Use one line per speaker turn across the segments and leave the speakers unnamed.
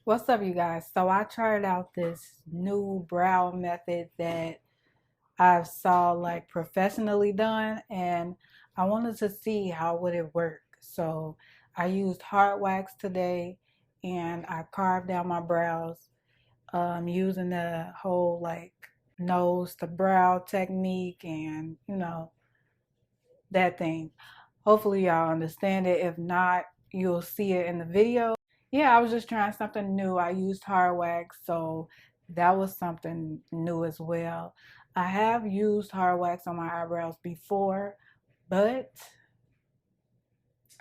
What's up, you guys? So I tried out this new brow method that I saw like professionally done, and I wanted to see how would it work. So I used hard wax today, and I carved out my brows using the whole like nose to brow technique, and that thing. Hopefully y'all understand it. If not, you'll see it in the video. Yeah, I was just trying something new. I used hard wax, so that was something new as well. I have used hard wax on my eyebrows before, but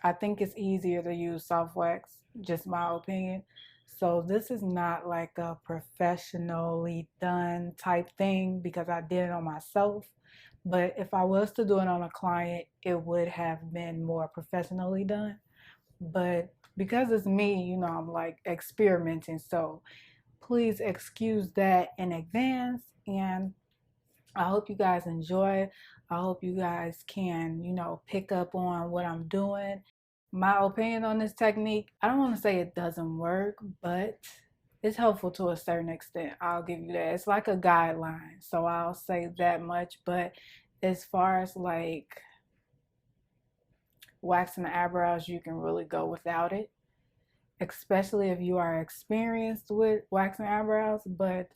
I think it's easier to use soft wax, just my opinion. So this is not like a professionally done type thing because I did it on myself. But if I was to do it on a client, it would have been more professionally done. But because it's me, I'm like experimenting. So please excuse that in advance. And I hope you guys enjoy. I hope you guys can, pick up on what I'm doing. My opinion on this technique, I don't want to say it doesn't work, but it's helpful to a certain extent. I'll give you that. It's like a guideline. So I'll say that much. But as far as like waxing the eyebrows, you can really go without it, especially if you are experienced with waxing eyebrows. But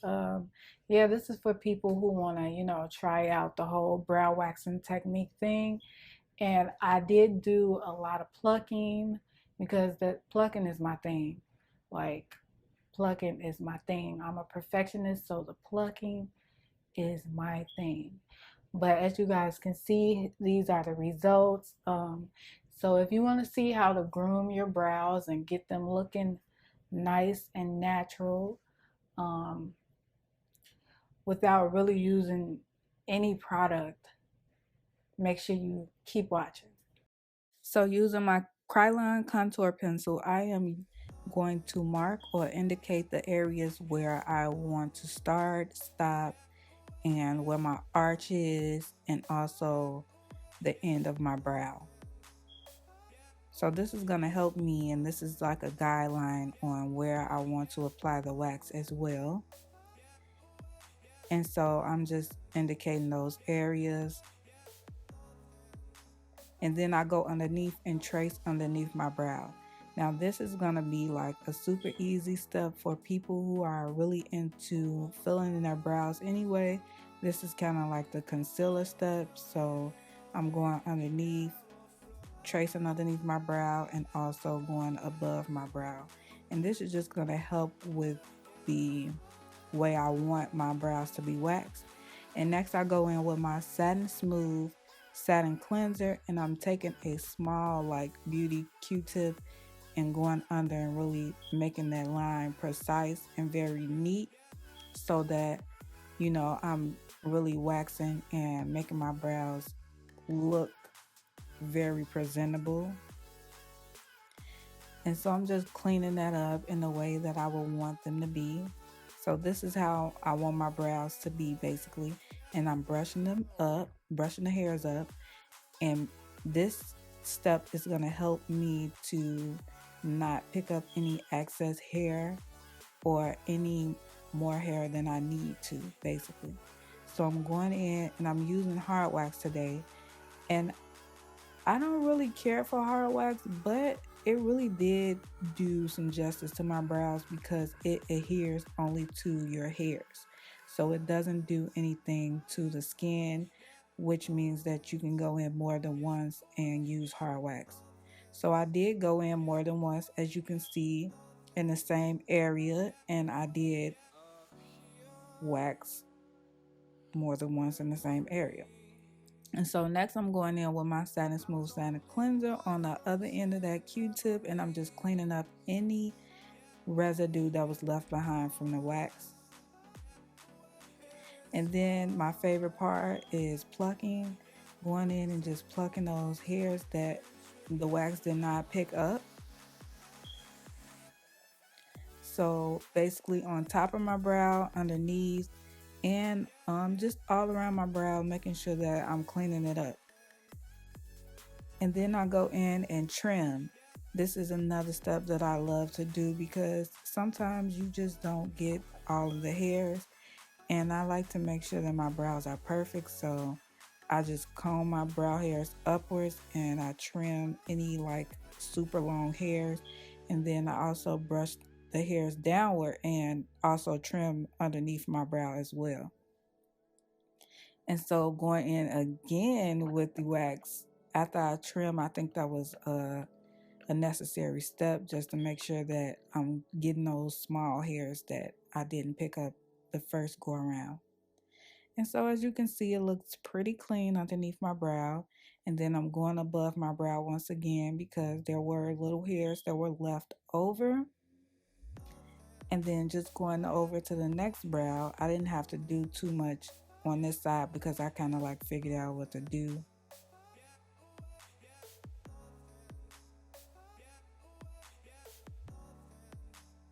yeah, this is for people who want to, try out the whole brow waxing technique thing. And I did do a lot of plucking because the plucking is my thing. Like, plucking is my thing. I'm a perfectionist, so the plucking is my thing. But as you guys can see, these are the results. So if you want to see how to groom your brows and get them looking nice and natural, um, without really using any product, make sure you keep watching. So using my Krylon contour pencil, I am going to mark or indicate the areas where I want to start, stop, and where my arch is, and also the end of my brow. So this is going to help me, and this is like a guideline on where I want to apply the wax as well. And so I'm just indicating those areas. And then I go underneath and trace underneath my brow. Now this is going to be like a super easy step for people who are really into filling in their brows anyway. This is kind of like the concealer step. So I'm going underneath, tracing underneath my brow, and also going above my brow. And this is just going to help with the way I want my brows to be waxed. And next I go in with my Satin Smooth Satin Cleanser, and I'm taking a small like beauty Q-tip and going under and really making that line precise and very neat so that I'm really waxing and making my brows look very presentable. And so I'm just cleaning that up in the way that I would want them to be. So this is how I want my brows to be basically. And I'm brushing them up, brushing the hairs up. And this step is going to help me to not pick up any excess hair or any more hair than I need to basically. So I'm going in and I'm using hard wax today. And I don't really care for hard wax, but it really did do some justice to my brows because it adheres only to your hairs. So it doesn't do anything to the skin, which means that you can go in more than once and use hard wax. So I did go in more than once, as you can see, in the same area, and I did wax more than once in the same area. And so next I'm going in with my Satin Smooth Satin Cleanser on the other end of that Q-tip, and I'm just cleaning up any residue that was left behind from the wax. And then my favorite part is plucking, going in and just plucking those hairs that the wax did not pick up. So basically on top of my brow, underneath, and just all around my brow, making sure that I'm cleaning it up. And then I go in and trim. This is another step that I love to do because sometimes you just don't get all of the hairs, and I like to make sure that my brows are perfect. So I just comb my brow hairs upwards and I trim any like super long hairs, and then I also brush the hairs downward and also trim underneath my brow as well. And so going in again with the wax after I trim, I think that was a necessary step just to make sure that I'm getting those small hairs that I didn't pick up the first go around. And so as you can see, it looks pretty clean underneath my brow. And then I'm going above my brow once again because there were little hairs that were left over. And then just going over to the next brow, I didn't have to do too much on this side because I kind of like figured out what to do.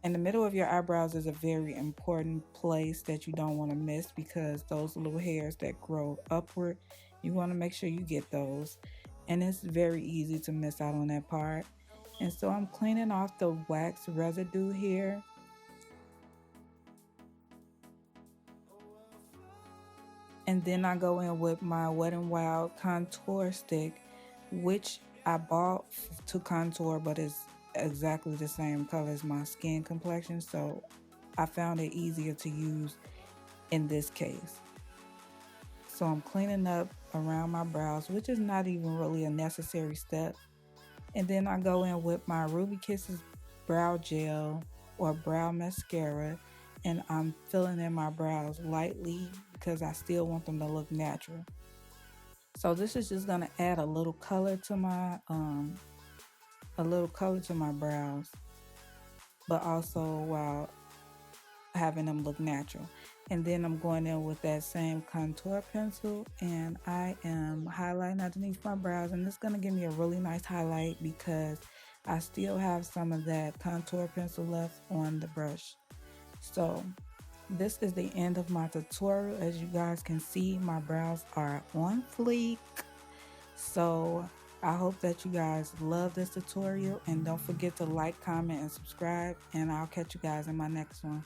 And the middle of your eyebrows is a very important place that you don't want to miss because those little hairs that grow upward, you want to make sure you get those. And it's very easy to miss out on that part. And so I'm cleaning off the wax residue here. And then I go in with my Wet n Wild contour stick, which I bought to contour, but it's exactly the same color as my skin complexion. So I found it easier to use in this case. So I'm cleaning up around my brows, which is not even really a necessary step. And then I go in with my Ruby Kisses brow gel or brow mascara, and I'm filling in my brows lightly because I still want them to look natural. So this is just gonna add a little color to my brows, but also while having them look natural. And then I'm going in with that same contour pencil and I am highlighting underneath my brows, and it's going to give me a really nice highlight because I still have some of that contour pencil left on the brush. So this is the end of my tutorial. As you guys can see, my brows are on fleek. So I hope that you guys love this tutorial, and don't forget to like, comment, and subscribe, and I'll catch you guys in my next one.